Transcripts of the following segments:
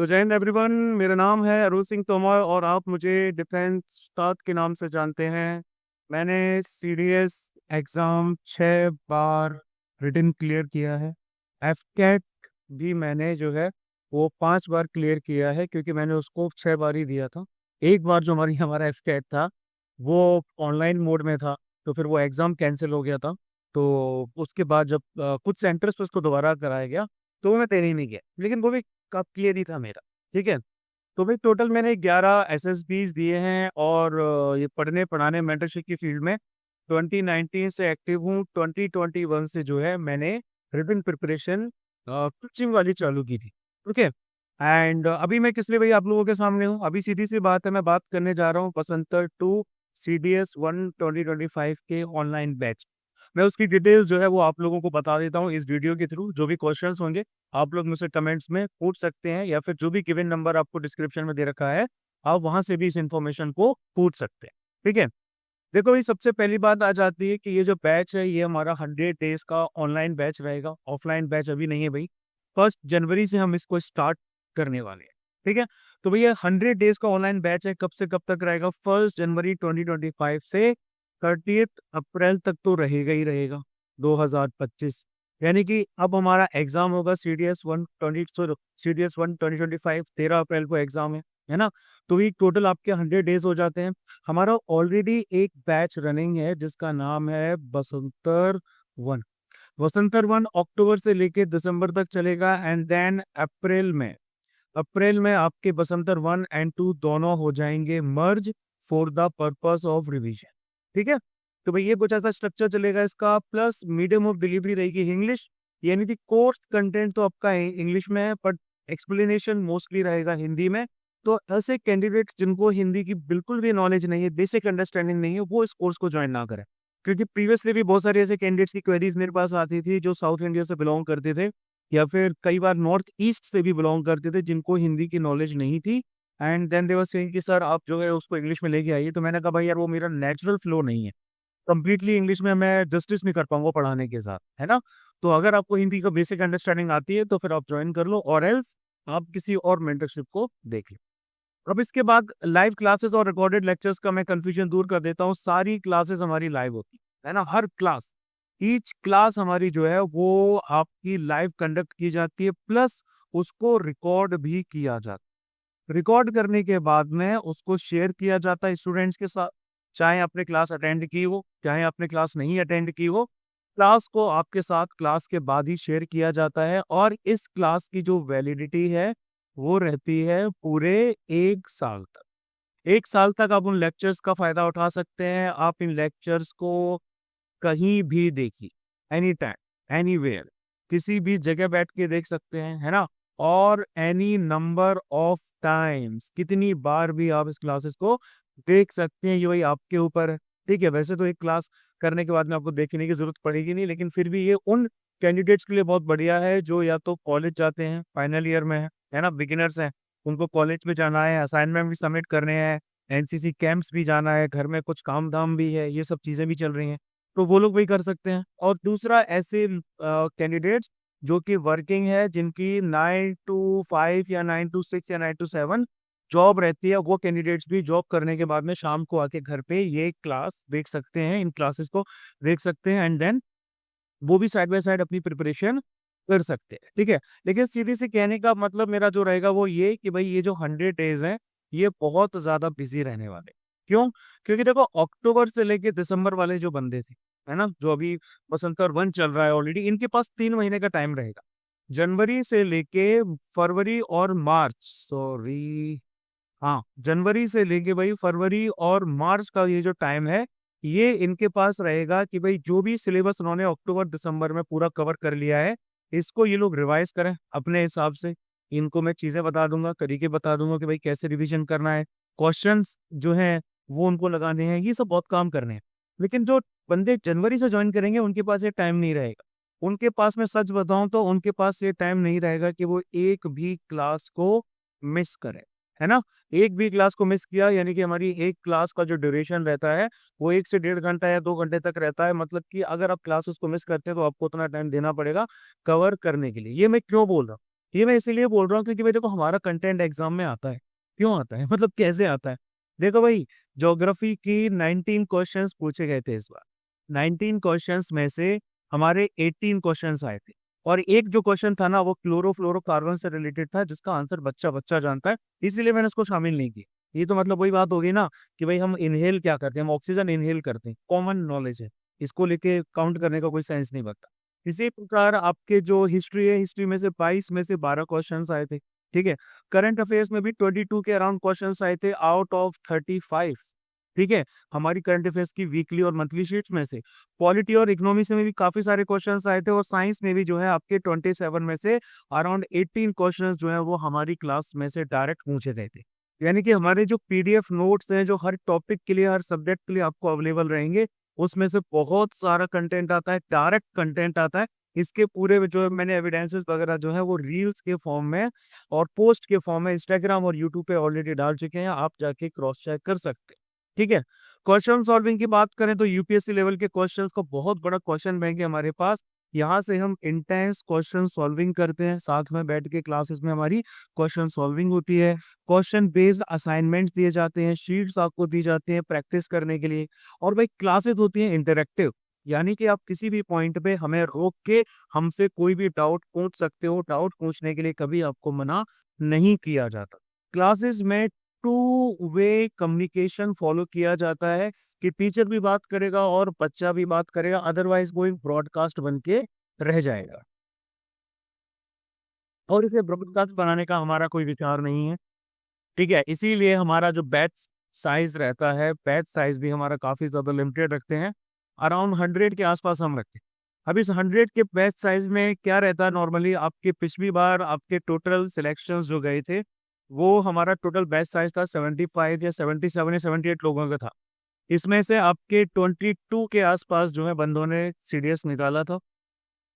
तो जय हिंद एवरीवन। मेरा नाम है अरुण सिंह तोमर और आप मुझे डिफेंस उस्ताद के नाम से जानते हैं। मैंने सीडीएस एग्ज़ाम 6 बार रिटन क्लियर किया है। एफकेट भी मैंने जो है वो 5 बार क्लियर किया है, क्योंकि मैंने उसको 6 बार ही दिया था। एक बार जो हमारा एफकेट था वो ऑनलाइन मोड में था, तो फिर वो एग्ज़ाम कैंसिल हो गया था। तो उसके बाद जब कुछ सेंटर्स पे उसको दोबारा कराया गया तो वो मैं देने ही नहीं गया, लेकिन वो भी कब क्लियर ही था मेरा। ठीक है। तो भाई टोटल मैंने 11 एसएसबीज दिए हैं और ये पढ़ने पढ़ाने मेंटरशिप की फील्ड में 2019 से एक्टिव हूँ। 2021 से जो है मैंने रिटन प्रिपरेशन कोचिंग वाली चालू की थी। ओके। एंड अभी मैं किस लिए भाई आप लोगों के सामने हूँ, अभी सीधी सी बात है, मैं बात करने जा रहा हूँ बसंतर 2 CDS 1 2025 के ऑनलाइन बैच। मैं उसकी डिटेल्स जो है वो आप लोगों को बता देता हूँ इस वीडियो के थ्रू। जो भी क्वेश्चंस होंगे आप लोग मुझसे कमेंट्स में पूछ सकते हैं, या फिर जो भी गिवन नंबर आपको डिस्क्रिप्शन में दे रखा है आप वहां से भी इस इंफॉर्मेशन को पूछ सकते हैं। ठीक है। देखो ये सबसे पहली बात आ जाती है कि ये जो बैच है ये हमारा 100 डेज का ऑनलाइन बैच रहेगा। ऑफलाइन बैच अभी नहीं है भाई। 1 जनवरी से हम इसको स्टार्ट करने वाले हैं। ठीक है। तो भैया 100 डेज का ऑनलाइन बैच है, कब से कब तक रहेगा? 1 जनवरी 2025 से 30 अप्रैल तक तो रहेगा ही रहेगा 2025। यानी कि अब हमारा एग्जाम होगा CDS 1 2025 13 अप्रैल को एग्जाम है ना। तो ये टोटल आपके 100 डेज हो जाते हैं। हमारा ऑलरेडी एक बैच रनिंग है जिसका नाम है बसंतर 1। बसंतर 1 अक्टूबर से लेके दिसंबर तक चलेगा, एंड देन अप्रैल में आपके बसंतर 1 एंड 2 दोनों हो जाएंगे merge for the purpose of revision. ठीक है। तो भाई ये कुछ ऐसा स्ट्रक्चर चलेगा इसका। प्लस मीडियम ऑफ डिलीवरी रहेगी इंग्लिश, यानी कि कोर्स कंटेंट तो आपका इंग्लिश में है, बट एक्सप्लेनेशन मोस्टली रहेगा हिंदी में। तो ऐसे कैंडिडेट जिनको हिंदी की बिल्कुल भी नॉलेज नहीं है, बेसिक अंडरस्टैंडिंग नहीं है, वो इस कोर्स को ज्वाइन ना करें। क्योंकि प्रीवियसली भी बहुत सारे ऐसे कैंडिडेट्स की क्वेरीज मेरे पास आती थी जो साउथ इंडिया से बिलोंग करते थे, या फिर कई बार नॉर्थ ईस्ट से भी बिलोंग करते थे, जिनको हिंदी की नॉलेज नहीं थी। And then they were saying कि सर आप जो है उसको इंग्लिश में लेके आइए। तो मैंने कहा भाई यार वो मेरा नेचुरल फ्लो नहीं है, कंप्लीटली इंग्लिश में मैं जस्टिस नहीं कर पाऊंगा पढ़ाने के साथ, है ना। तो अगर आपको हिंदी का बेसिक अंडरस्टैंडिंग आती है तो फिर आप ज्वाइन कर लो, और एल्स आप किसी और मेंटरशिप को देख लो। अब इसके बाद लाइव क्लासेस और रिकॉर्डेड लेक्चर्स का मैं कंफ्यूजन दूर कर देता हूँ। सारी क्लासेस हमारी लाइव होती है ना, हर क्लास, ईच क्लास हमारी जो है वो आपकी लाइव कंडक्ट की जाती है, प्लस उसको रिकॉर्ड भी किया जाता है। रिकॉर्ड करने के बाद में उसको शेयर किया जाता है स्टूडेंट्स के साथ। चाहे आपने क्लास अटेंड की हो, चाहे आपने क्लास नहीं अटेंड की हो, क्लास को आपके साथ क्लास के बाद ही शेयर किया जाता है। और इस क्लास की जो वैलिडिटी है वो रहती है पूरे 1 साल तक। 1 साल तक आप उन लेक्चर्स का फायदा उठा सकते हैं। आप इन लेक्चर्स को कहीं भी देखिए, एनी टाइम एनीवेयर, किसी भी जगह बैठ के देख सकते हैं, है ना। और एनी नंबर ऑफ टाइम्स, कितनी बार भी आप इस क्लासेस को देख सकते हैं, ये वही आपके ऊपर है। ठीक है। वैसे तो एक क्लास करने के बाद में आपको देखने की जरूरत पड़ेगी नहीं, लेकिन फिर भी ये उन कैंडिडेट्स के लिए बहुत बढ़िया है जो या तो कॉलेज जाते हैं, फाइनल ईयर में है ना, बिगिनर्स हैं, उनको कॉलेज में जाना है, असाइनमेंट भी सबमिट करने हैं, एनसीसी कैंप्स भी जाना है, घर में कुछ काम धाम भी है, ये सब चीजें भी चल रही हैं, तो वो लोग वही कर सकते हैं। और दूसरा ऐसे कैंडिडेट्स जो कि वर्किंग है, जिनकी 9 to 5 या 9 to 6 या 9 to 7 जॉब रहती है, वो कैंडिडेट्स भी जॉब करने के बाद में शाम को आके घर पे ये क्लास देख सकते हैं, इन क्लासेस को देख सकते हैं, एंड देन वो भी साइड बाय साइड अपनी प्रिपरेशन कर सकते हैं। ठीक है। लेकिन सीधी सी कहने का मतलब मेरा जो रहेगा वो ये कि भाई ये जो 100 डेज हैं ये बहुत ज्यादा बिजी रहने वाले। क्यों? क्योंकि देखो अक्टूबर से लेके दिसंबर वाले जो बंदे थे, है ना, जो अभी बसंतर 1 चल रहा है ऑलरेडी, इनके पास 3 महीने का टाइम रहेगा। जनवरी से लेके फरवरी और मार्च, सॉरी, हाँ, जनवरी से लेके भाई फरवरी और मार्च का ये जो टाइम है ये इनके पास रहेगा कि भाई जो भी सिलेबस उन्होंने अक्टूबर दिसंबर में पूरा कवर कर लिया है इसको ये लोग रिवाइज करें अपने हिसाब से। इनको मैं चीजें बता दूंगा, तरीके बता दूंगा कि भाई कैसे रिवीजन करना है, क्वेश्चंस जो हैं वो उनको लगाने हैं, ये सब बहुत काम करने हैं। लेकिन जो बंदे जनवरी से ज्वाइन करेंगे उनके पास ये टाइम नहीं रहेगा। उनके पास, मैं सच बताऊं तो उनके पास ये टाइम नहीं रहेगा कि वो एक भी क्लास को मिस करें, है ना। एक भी क्लास को मिस किया यानी कि हमारी एक क्लास का जो ड्यूरेशन रहता है वो 1 से 1.5 घंटा या 2 घंटे तक रहता है। मतलब कि अगर आप क्लासेस को मिस करते हैं तो आपको उतना टाइम देना पड़ेगा कवर करने के लिए। ये मैं क्यों बोल रहा हूँ? ये मैं इसीलिए बोल रहा हूँ क्योंकि भाई देखो हमारा कंटेंट एग्जाम में आता है। क्यों आता है मतलब कैसे आता है? देखो भाई, ज्योग्राफी की 19 क्वेश्चंस पूछे गए थे इस बार। 19 क्वेश्चंस में से हमारे 18 क्वेश्चंस आए थे। और एक जो क्वेश्चन था ना वो क्लोरोफ्लोरोकार्बन से रिलेटेड था, जिसका आंसर बच्चा बच्चा जानता है, इसीलिए मैंने उसको शामिल नहीं किया। ये तो मतलब वही बात होगी ना कि भाई हम इनहेल क्या करते हैं, हम ऑक्सीजन इनहेल करते हैं, कॉमन नॉलेज है। इसको लेके काउंट करने का कोई सेंस नहीं बनता। इसी प्रकार आपके जो हिस्ट्री है, हिस्ट्री में से 22 में से 12 क्वेश्चंस आए थे। ठीक है। करंट अफेयर्स में भी 22 के अराउंड क्वेश्चंस आए थे आउट ऑफ 35। ठीक है। हमारी करंट अफेयर्स की वीकली और मंथली शीट्स में से पॉलिटी और इकोनॉमी से में भी काफी सारे क्वेश्चंस आए थे, और साइंस में भी जो है आपके 27 में से अराउंड 18 क्वेश्चंस जो है वो हमारी क्लास में से डायरेक्ट पूछे गए थे। यानी कि हमारे जो पीडीएफ नोट्स हैं जो हर टॉपिक के लिए, हर सब्जेक्ट के लिए आपको अवेलेबल रहेंगे, उसमें से बहुत सारा कंटेंट आता है, डायरेक्ट कंटेंट आता है। इसके पूरे जो मैंने एविडेंसेस वगैरह जो है वो रील्स के फॉर्म में और पोस्ट के फॉर्म में इंस्टाग्राम और यूट्यूब पे ऑलरेडी डाल चुके हैं, आप जाके क्रॉस चेक कर सकते हैं। ठीक है। क्वेश्चन सॉल्विंग की बात करें तो यूपीएससी लेवल के क्वेश्चंस का बहुत बड़ा क्वेश्चन बैंक है हमारे पास। यहाँ से हम इंटेंस क्वेश्चन सॉल्विंग करते हैं, साथ में बैठ के क्लासेस में हमारी क्वेश्चन सॉल्विंग होती है। क्वेश्चन बेस्ड असाइनमेंट्स दिए जाते हैं, शीट्स आपको दी जाती हैं प्रैक्टिस करने के लिए। और भाई क्लासेस होती हैं इंटरेक्टिव, यानी कि आप किसी भी पॉइंट पे हमें रोक के हमसे कोई भी डाउट पूछ सकते हो। डाउट पूछने के लिए कभी आपको मना नहीं किया जाता। क्लासेस में टू वे कम्युनिकेशन फॉलो किया जाता है कि टीचर भी बात करेगा और बच्चा भी बात करेगा, अदरवाइज वो एक ब्रॉडकास्ट बन के रह जाएगा। और इसे ब्रॉडकास्ट बनाने का हमारा कोई विचार नहीं है। ठीक है। इसीलिए हमारा जो बैच साइज रहता है, बैच साइज भी हमारा काफी ज्यादा लिमिटेड रखते हैं, अराउंड 100 के आसपास हम रखते हैं। अब इस 100 के बैच साइज में क्या रहता है, नॉर्मली आपके पिछली बार आपके टोटल सिलेक्शंस जो गए थे वो हमारा टोटल बैच साइज था 75 या 77 या 78 लोगों का था। इसमें से आपके 22 के आसपास जो है बंदों ने सीडीएस निकाला था।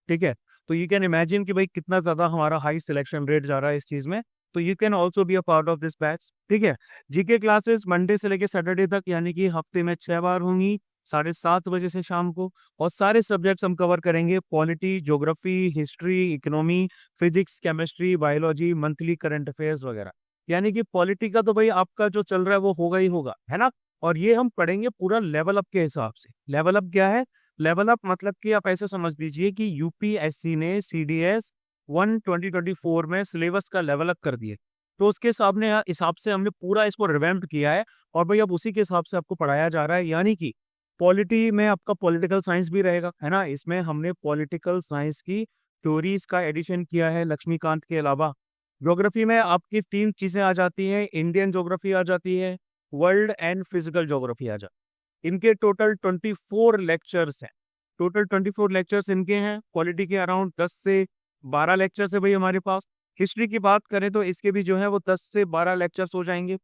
ठीक है। तो यू कैन इमेजिन कि भाई कितना ज्यादा हमारा हाई सिलेक्शन रेट जा रहा है इस चीज में। तो you can also be a part of this batch. ठीक है। जीके क्लासेस मंडे से लेकर सैटरडे तक, यानी कि हफ्ते में 6 बार होंगी, 7:30 बजे से शाम को। और सारे सब्जेक्ट्स हम कवर करेंगे, polity, geography, history, economy, physics, chemistry, biology, monthly current affairs वगैरह। यानी कि पॉलिटी का तो भाई आपका जो चल रहा है वो होगा ही होगा, है ना। और ये हम पढ़ेंगे पूरा लेवल अप के हिसाब से। लेवल अप क्या है? लेवल अप मतलब कि आप ऐसे समझ लीजिए कि यूपीएससी ने सीडीएस 2024 में सिलेबस का लेवल अप कर दिए, तो उसके हिसाब से हमने पूरा इसको रिवैम्प किया है। और भाई अब उसी के हिसाब से आपको पढ़ाया जा रहा है, यानी कि पॉलिटी में आपका पॉलिटिकल साइंस भी रहेगा, है ना। इसमें हमने पॉलिटिकल साइंस की थ्योरीज का एडिशन किया है लक्ष्मीकांत के अलावा। ज्योग्राफी में आपकी 3 चीजें आ जाती हैं, इंडियन ज्योग्राफी आ जाती है, वर्ल्ड एंड फिजिकल ज्योग्राफी आ जाती है। इनके टोटल 24 लेक्चर्स हैं। टोटल 24 लेक्चर्स इनके हैं। पॉलिटी के अराउंड 10 से 12 लेक्चर्स है भाई हमारे पास। हिस्ट्री की बात करें तो इसके भी जो है वो 10 से 12 लेक्चर्स हो जाएंगे।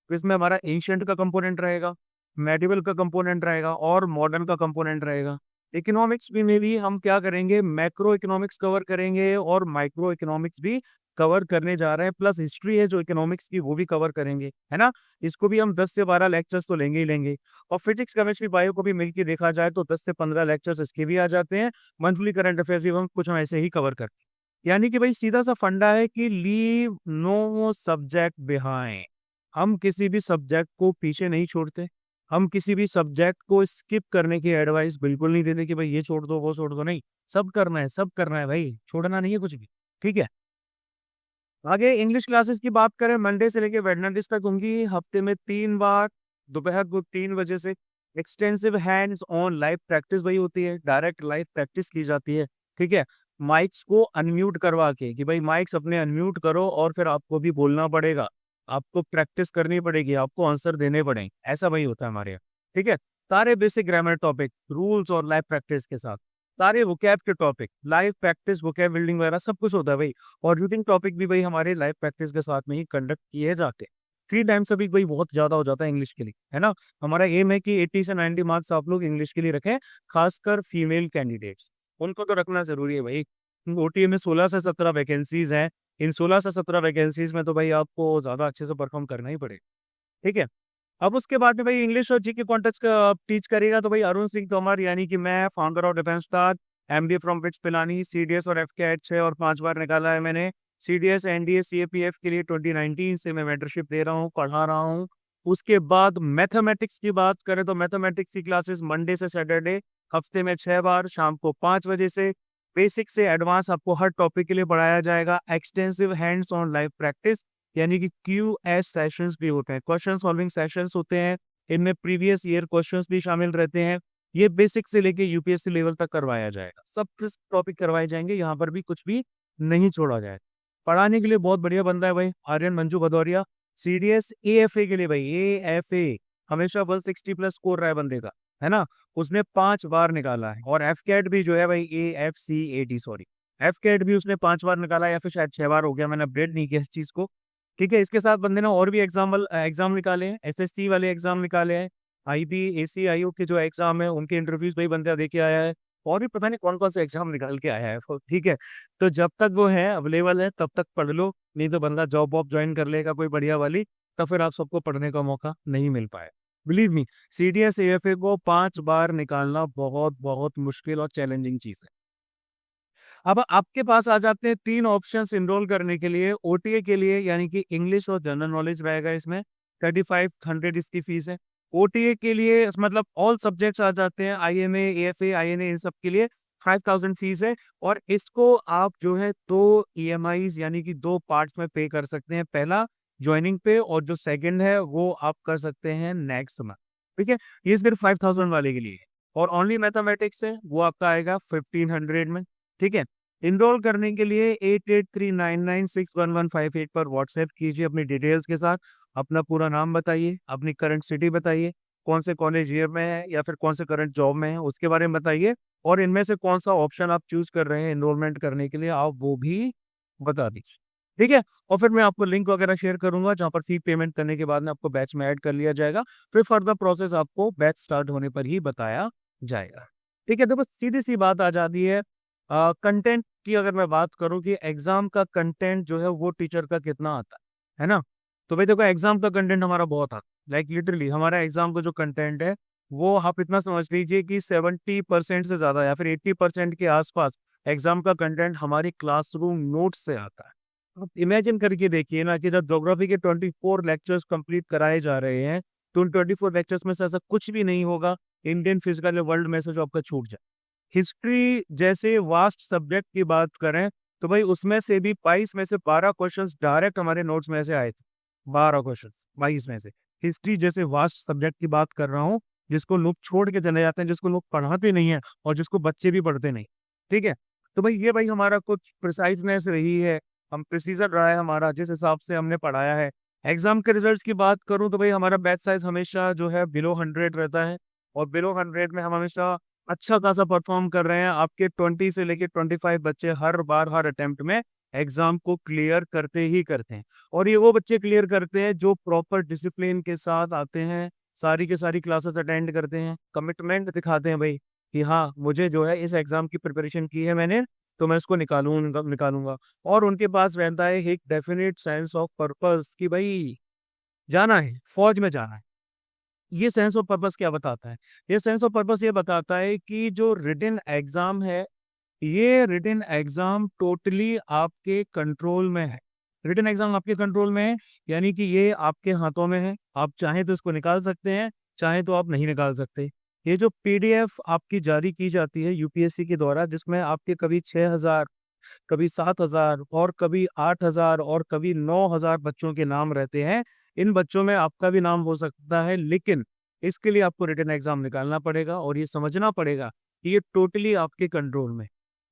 इसमें हमारा एंशियंट का कंपोनेंट रहेगा, मेडिवल का कंपोनेंट रहेगा और मॉडर्न का कंपोनेंट रहेगा। इकोनॉमिक्स भी में भी हम क्या करेंगे, मैक्रो इकोनॉमिक्स कवर करेंगे और माइक्रो इकोनॉमिक्स भी कवर करने जा रहे हैं। प्लस हिस्ट्री है जो इकोनॉमिक्स की वो भी कवर करेंगे, है ना। इसको भी हम 10 से 12 लेक्चर्स तो लेंगे ही लेंगे। और फिजिक्स, केमिस्ट्री, बायो को भी मिलकर देखा जाए तो 10 से 15 लेक्चर्स इसके भी आ जाते हैं। मंथली करंट अफेयर्स भी हम कुछ हम ऐसे ही कवर करते हैं। यानी कि भाई सीधा सा फंडा है कि लीव नो सब्जेक्ट बिहाइंड। हम किसी भी सब्जेक्ट को पीछे नहीं छोड़ते। हम किसी भी सब्जेक्ट को स्किप करने की एडवाइस बिल्कुल नहीं देते कि भाई ये छोड़ दो वो छोड़ दो, नहीं। सब करना है, सब करना है भाई, छोड़ना नहीं है कुछ भी। ठीक है। आगे इंग्लिश क्लासेस की बात करें, मंडे से लेकर वेडनेसडे तक होंगी, हफ्ते में 3 बार, दोपहर को 3 बजे से। Extensive hands on live practice वही होती है, डायरेक्ट लाइव प्रैक्टिस की जाती है। ठीक है। माइक्स को अनम्यूट करवा के कि भाई माइक्स अपने अनम्यूट करो और फिर आपको भी बोलना पड़ेगा, आपको प्रैक्टिस करनी पड़ेगी, आपको आंसर देने पड़ेंगे, ऐसा वही होता है हमारे यहाँ। ठीक है। सारे बेसिक ग्रामर टॉपिक, रूल्स और लाइव प्रैक्टिस के साथ सारे वोकैब के topic, live practice, vocab building वगैरह सब कुछ होता है भाई। और रीडिंग टॉपिक भी भाई हमारे लाइव प्रैक्टिस के साथ में ही कंडक्ट किए जाते हैं। 3 टाइम्स अभी भाई बहुत ज्यादा हो जाता है इंग्लिश के लिए, है ना। हमारा एम है कि 80 से 90 मार्क्स आप लोग इंग्लिश के लिए रखें, खासकर फीमेल कैंडिडेट्स, उनको तो रखना जरूरी है भाई। ओटीए में 16 से 17 वैकेंसीज हैं। इन 16 से 17 वैकेंसीज में तो भाई आपको ज्यादा अच्छे से परफॉर्म करना ही पड़ेगा। ठीक है। अब उसके बाद में भाई इंग्लिश और जीके कॉन्टेक्स्ट का टीच करेगा तो भाई अरुण सिंह तोमर, यानी कि मैं, founder of defence star, MD from bits Pilani, CDS और एफके 6 और 5 बार निकाला है मैंने। CDS NDA CAPF के लिए 2019 से मैं मेंटरशिप दे रहा हूँ, पढ़ा रहा हूँ। उसके बाद मैथमेटिक्स की बात करें तो मैथमेटिक्स की क्लासेस मंडे से सैटरडे हफ्ते में 6 बार शाम को 5 बजे से बेसिक से एडवांस आपको हर टॉपिक के लिए पढ़ाया जाएगा। Extensive hands on live practice यानी कि QS सेशंस भी होते हैं, क्वेश्चन सॉल्विंग सेशंस होते हैं। इनमें प्रीवियस ईयर क्वेश्चंस भी शामिल रहते हैं। ये बेसिक से लेके UPSC लेवल तक करवाया जाएगा, सब टॉपिक करवाए जाएंगे, यहाँ पर भी कुछ भी नहीं छोड़ा जाए। पढ़ाने के लिए बहुत बढ़िया बंदा है भाई आर्यन मंजू भदौरिया। CDS AFA के लिए भाई AFA हमेशा 160+ स्कोर रहा है बंदे का, है ना, उसने 5 बार निकाला है। और FCAT भी जो है भाई AFCAT सॉरी FCAT भी उसने 5 बार निकाला है, या फिर शायद 6 बार हो गया, मैंने अपडेट नहीं किया इस चीज को। ठीक है, इसके साथ बंदे ने और भी एग्जाम निकाले हैं, SSC वाले एग्जाम निकाले हैं, IB ACIO के जो एग्जाम है उनके इंटरव्यूज भाई बंदा देके आया है, और भी पता नहीं कौन कौन से एग्जाम निकाल के आया है। तो ठीक है, तो जब तक वो है अवेलेबल है तब तक पढ़ लो, नहीं तो बंदा जॉब वॉब ज्वाइन कर लेगा कोई बढ़िया वाली, तो फिर आप सबको पढ़ने का मौका नहीं मिल पाए। बिलीव मी, CDS AFA को 5 बार निकालना बहुत बहुत मुश्किल और चैलेंजिंग चीज है। अब आपके पास आ जाते हैं 3 ऑप्शंस इनरोल करने के लिए। OTA के लिए यानी कि इंग्लिश और जनरल नॉलेज रहेगा, इसमें 3500 इसकी फीस है। OTA के लिए मतलब ऑल सब्जेक्ट्स आ जाते हैं, IMA AFA INA इन सब के लिए 5000 फीस है। और इसको आप जो है 2 EMIs यानी कि 2 पार्ट्स में पे कर सकते हैं, पहला ज्वाइनिंग पे और जो सेकंड है वो आप कर सकते हैं नेक्स्ट मंथ। ठीक है, ये सिर्फ 5000 वाले के लिए है। और ओनली मैथमेटिक्स है वो आपका आएगा 1500 में। ठीक है, इनरोल करने के लिए 8839961158 पर व्हाट्सएप कीजिए अपनी डिटेल्स के साथ। अपना पूरा नाम बताइए, अपनी करंट सिटी बताइए, कौन से कॉलेज ईयर में है या फिर कौन से करंट जॉब में है उसके बारे में बताइए, और इनमें से कौन सा ऑप्शन आप चूज कर रहे हैं एनरोलमेंट करने के लिए आप वो भी बता दीजिए। ठीक है, और फिर मैं आपको लिंक वगैरह शेयर करूंगा जहां पर फी पेमेंट करने के बाद में आपको बैच में ऐड कर लिया जाएगा। फिर फर्दर प्रोसेस आपको बैच स्टार्ट होने पर ही बताया जाएगा। ठीक है, तो बस सीधी सी बात आ जाती है कंटेंट की। अगर मैं बात करूं कि एग्जाम का कंटेंट जो है वो टीचर का कितना आता है ना, तो भाई देखो एग्जाम का कंटेंट हमारा बहुत आता है। लाइक लिटरली हमारा एग्जाम का जो कंटेंट है वो आप इतना समझ लीजिए कि 70% से ज्यादा या फिर 80% के आसपास एग्जाम का कंटेंट हमारी क्लासरूम नोट्स से आता है। आप इमेजिन करके देखिए ना कि जब ज्योग्राफी के 24 लेक्चर्स कंप्लीट कराए जा रहे हैं तो उन 24 लेक्चर्स में से ऐसा कुछ भी नहीं होगा इंडियन फिजिकल वर्ल्ड में से जो आपका छूट जाए। हिस्ट्री जैसे वास्ट सब्जेक्ट की बात करें तो भाई उसमें से भी 22 में से 12 क्वेश्चंस डायरेक्ट हमारे नोट्स में से आए थे। 12 क्वेश्चंस 22 में से। हिस्ट्री जैसे वास्ट सब्जेक्ट की बात कर रहा हूँ जिसको लोग छोड़ के चले जाते हैं, जिसको लोग पढ़ाते नहीं है और जिसको बच्चे भी पढ़ते नहीं। ठीक है, तो भाई ये भाई हमारा कुछ प्रिसाइजनेस रही है, हम प्रिसीजन रहा है हमारा जिस हिसाब से हमने पढ़ाया है। एग्जाम के रिजल्ट्स की बात करूं तो भाई हमारा बैच साइज हमेशा जो है बिलो 100 रहता है, और बिलो 100 में हम हमेशा अच्छा खासा परफॉर्म कर रहे हैं। आपके 20 से लेके 25 बच्चे हर बार हर अटेम्प्ट में एग्जाम को क्लियर करते ही करते हैं। और ये वो बच्चे क्लियर करते हैं जो प्रॉपर डिसिप्लिन के साथ आते हैं, सारी के सारी क्लासेस अटेंड करते हैं, कमिटमेंट दिखाते हैं भाई कि हाँ मुझे जो है इस एग्जाम की प्रिपरेशन की है मैंने, तो मैं इसको निकालूंगा। और उनके पास रहता है एक डेफिनेट सेंस ऑफ पर्पस कि भाई जाना है, फौज में जाना है। ये सेंस ऑफ पर्पस क्या बताता है? ये सेंस ऑफ पर्पस ये बताता है कि जो रिटन एग्जाम है, ये रिटन एग्जाम टोटली आपके कंट्रोल में है। रिटन एग्जाम आपके कंट्रोल में है यानी कि ये आपके हाथों में है। आप चाहें तो इसको निकाल सकते हैं, चाहें तो आप नहीं निकाल सकते। ये जो PDF आपकी जारी की जाती है UPSC के द्वारा, जिसमें आपके कभी 6000, कभी 7000 और कभी 8000 और कभी 9000 बच्चों के नाम रहते हैं। इन बच्चों में आपका भी नाम हो सकता है, लेकिन इसके लिए आपको रिटन एग्जाम निकालना पड़ेगा और ये समझना पड़ेगा कि ये टोटली आपके कंट्रोल में।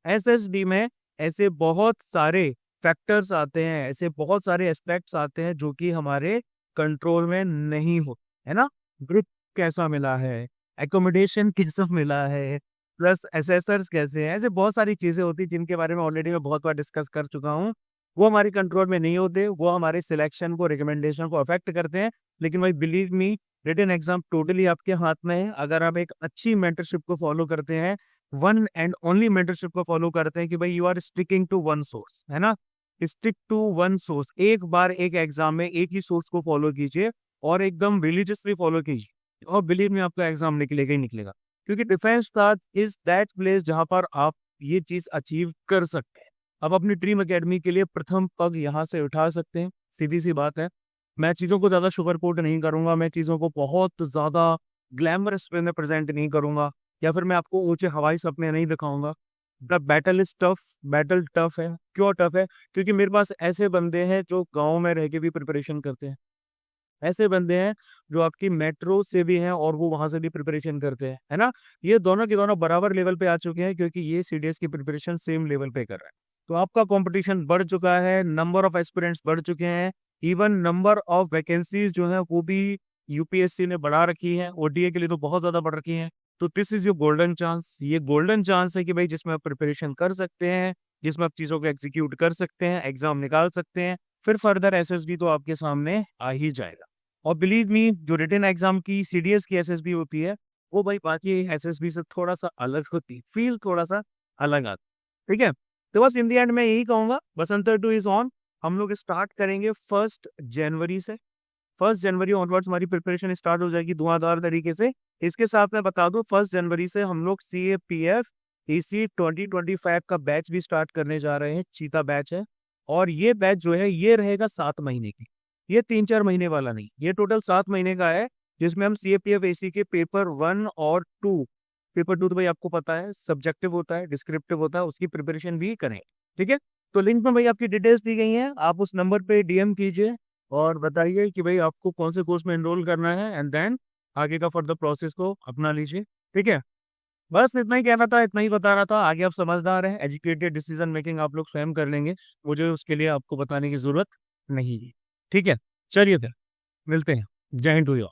SSD में ऐसे बहुत सारे फैक्टर्स आते हैं, ऐसे बहुत सारे एस्पेक्ट्स आते हैं जो कि हमारे कंट्रोल में नहीं हो, है ना। ग्रुप कैसा मिला है, एकोमोडेशन कैसा मिला है, प्लस एसेसर्स कैसे हैं, ऐसे बहुत सारी चीजें होती जिनके बारे में ऑलरेडी मैं बहुत बार डिस्कस कर चुका हूँ। वो हमारे कंट्रोल में नहीं होते, वो हमारे सिलेक्शन को, रिकमेंडेशन को अफेक्ट करते हैं। लेकिन भाई believe me, written exam totally आपके हाथ में है। अगर आप एक अच्छी मेंटरशिप को फॉलो करते हैं, वन एंड ओनली मेंटरशिप को फॉलो करते हैं कि भाई you are sticking to one source, है ना, स्टिक टू वन सोर्स। एक बार एक एग्जाम में एक ही सोर्स को फॉलो कीजिए और एकदम रिलीजियसली फॉलो कीजिए, और बिलीव मी आपका एग्जाम निकलेगा ही निकलेगा। क्योंकि defence staff is that place जहां पर आप ये चीज अचीव कर सकते हैं। अब अपनी ड्रीम एकेडमी के लिए प्रथम पग यहाँ से उठा सकते हैं। सीधी सी बात है, मैं चीज़ों को ज़्यादा शुगर कोट नहीं करूंगा, मैं चीज़ों को बहुत ज़्यादा ग्लैमरस वे में प्रेजेंट नहीं करूंगा, या फिर मैं आपको ऊंचे हवाई सपने नहीं दिखाऊंगा। The battle is tough, battle tough है। क्यों टफ है? क्योंकि मेरे पास ऐसे बंदे हैं जो गांव में रह के भी प्रिपरेशन करते हैं, ऐसे बंदे हैं जो आपकी मेट्रो से भी हैं और वो वहां से भी प्रिपरेशन करते हैं, है ना। ये दोनों के दोनों बराबर लेवल पे आ चुके हैं, क्योंकि ये सीडीएस की प्रिपरेशन सेम लेवल पे कर रहे हैं। तो आपका कंपटीशन बढ़ चुका है, नंबर ऑफ एस्पिरेंट्स बढ़ चुके हैं, इवन नंबर ऑफ वैकेंसीज जो है वो भी यूपीएससी ने बढ़ा रखी है, ओडीए के लिए तो बहुत ज्यादा बढ़ रखी है। तो this is your golden chance, ये गोल्डन चांस है कि भाई जिसमें आप प्रिपरेशन कर सकते हैं, जिसमें आप चीजों को एग्जीक्यूट कर सकते हैं, एग्जाम निकाल सकते हैं, फिर फर्दर एसएसबी तो आपके सामने आ ही जाएगा। और बिलीव मी, जो रिटन एग्जाम की सीडीएस की एसएसबी होती है वो भाई बाकी एसएसबी से थोड़ा सा अलग होती है, फील थोड़ा सा अलग आता है, ठीक है। तो बस इन दी एंड मैं यही कहूंगा, बसंतर 2 इज ऑन। हम लोग स्टार्ट करेंगे 1 जनवरी से। 1 जनवरी ऑनवर्ड्स हमारी प्रिपरेशन स्टार्ट हो जाएगी धुआंधार तरीके से। इसके साथ मैं बता दूं, 1 जनवरी से हम लोग CAPF AC 2025 का बैच भी स्टार्ट करने जा रहे हैं। चीता बैच है, और ये बैच जो है ये रहेगा 7 महीने की, ये 3-4 महीने वाला नहीं, ये टोटल 7 महीने का है, जिसमें हम CAPF AC के पेपर 1 और 2, पेपर 2 तो भाई आपको पता है सब्जेक्टिव होता है, डिस्क्रिप्टिव होता है, उसकी प्रिपरेशन भी करें, ठीक है। तो लिंक में भाई आपकी डिटेल्स दी गई हैं, आप उस नंबर पे डीएम कीजिए और बताइए कि भाई आपको कौन से कोर्स में एनरोल करना है, एंड देन आगे का फर्दर प्रोसेस को अपना लीजिए, ठीक है। बस इतना ही कहना था, इतना ही बता रहा था। आगे आप समझदार हैं, एजुकेटेड डिसीजन मेकिंग आप लोग स्वयं कर लेंगे, मुझे उसके लिए आपको बताने की जरूरत नहीं है, ठीक है। चलिए फिर मिलते हैं। जय हिंद टू यू।